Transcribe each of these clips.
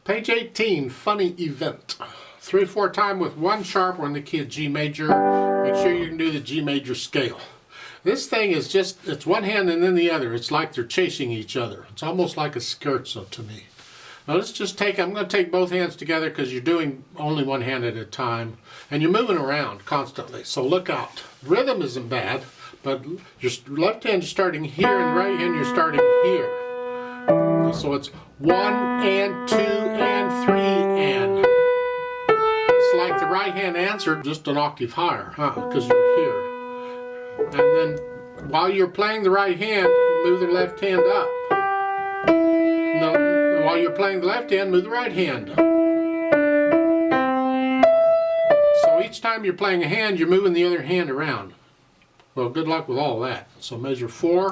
Page 18, funny event. 3/4 time with one sharp. We're in the key of G major. Make sure you can do the G major scale. This thing is just, it's one hand and then the other. It's like they're chasing each other. It's almost like a scherzo to me. Now let's just take, I'm going to take both hands together because you're doing only one hand at a time. And you're moving around constantly, so look out. Rhythm isn't bad, but your left hand is starting here and the right hand you're starting here. So it's 1 and 2 and 3 and. It's like the right hand answered just an octave higher, because you're here. And then while you're playing the right hand, move the left hand up. No, while you're playing the left hand, move the right hand. So each time you're playing a hand, you're moving the other hand around. Well, good luck with all that. So measure 4.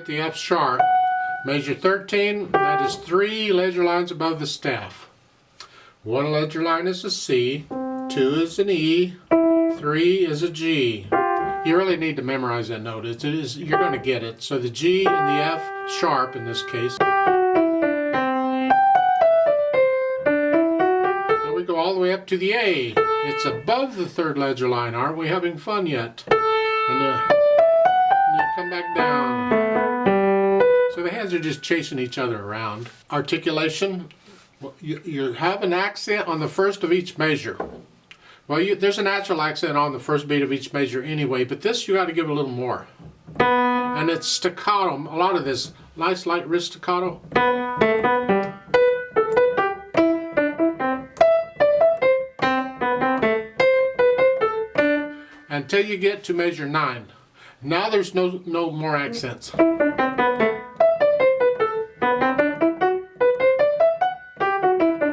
The F sharp. Measure 13, that is 3 ledger lines above the staff. 1 ledger line is a C, 2 is an E, 3 is a G. You really need to memorize that note. You're going to get it. So the G and the F sharp in this case. Then we go all the way up to the A. It's above the 3rd ledger line. Aren't we having fun yet? And you come back down. So the hands are just chasing each other around. Articulation, you have an accent on the first of each measure. Well, there's a natural accent on the first beat of each measure anyway, but this you got to give a little more. And it's staccato, a lot of this nice light wrist staccato. Until you get to measure 9. Now there's no more accents.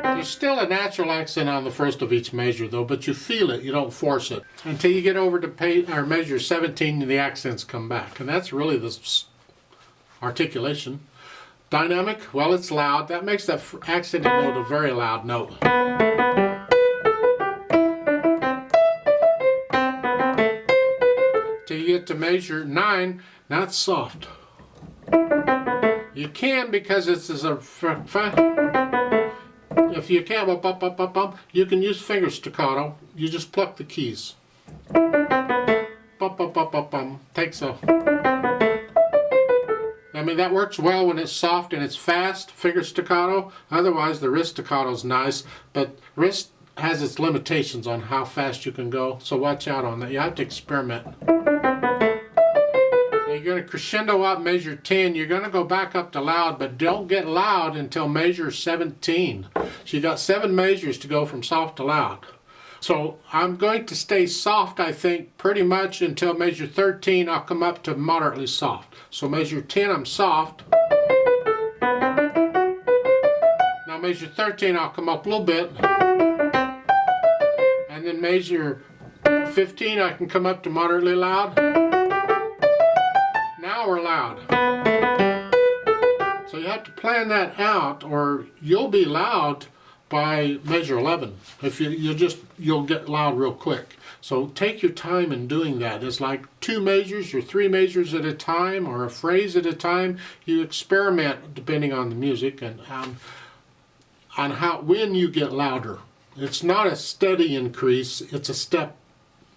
There's still a natural accent on the first of each measure though, but you feel it, you don't force it. Until you get over to measure 17, the accents come back. And that's really the articulation. Dynamic, well, it's loud. That makes that accented note a very loud note. Till you get to measure 9, now it's soft. You can, because it's a if you can't, you can use finger staccato. You just pluck the keys. Takes a. I mean, that works well when it's soft and it's fast, finger staccato. Otherwise, the wrist staccato is nice, but wrist has its limitations on how fast you can go. So watch out on that. You have to experiment. You're going to crescendo up measure 10. You're going to go back up to loud, but don't get loud until measure 17. So you got 7 measures to go from soft to loud. So I'm going to stay soft, I think, pretty much until measure 13. I'll come up to moderately soft. So measure 10, I'm soft. Now measure 13, I'll come up a little bit. And then measure 15, I can come up to moderately loud. Now we're loud. So you have to plan that out or you'll be loud by measure 11. If you'll get loud real quick. So take your time in doing that. It's like 2 measures or 3 measures at a time or a phrase at a time. You experiment depending on the music and on when you get louder. It's not a steady increase, it's a step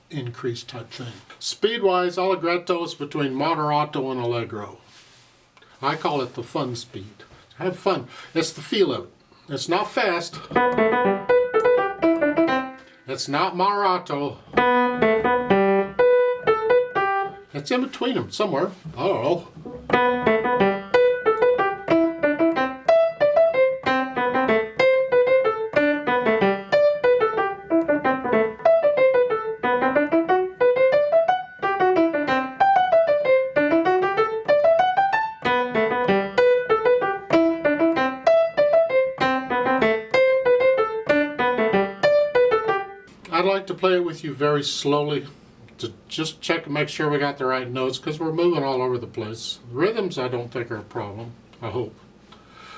increase type thing. Speed-wise, allegretto is between moderato and allegro. I call it the fun speed. Have fun. It's the feel of it. It's not fast. It's not moderato. It's in between them somewhere. I don't know. I'd like to play it with you very slowly to just check and make sure we got the right notes because we're moving all over the place. Rhythms I don't think are a problem, I hope.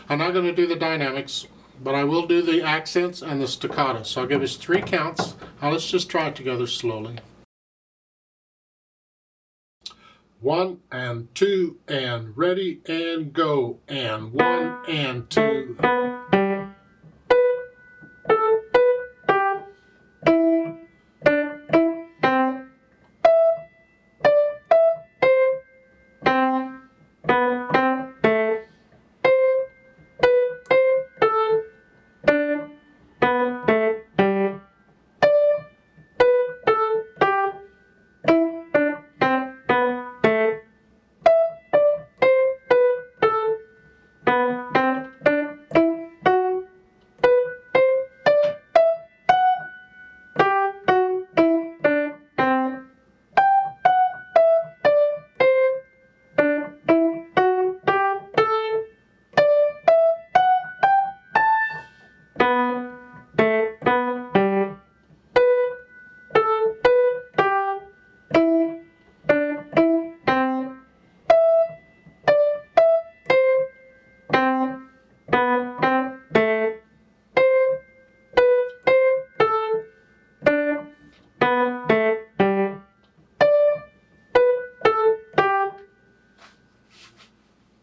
I'm not going to do the dynamics. but I will do the accents and the staccato. So I'll give us 3 counts. Now let's just try it together slowly. 1 and 2 and ready and go, and 1 and 2.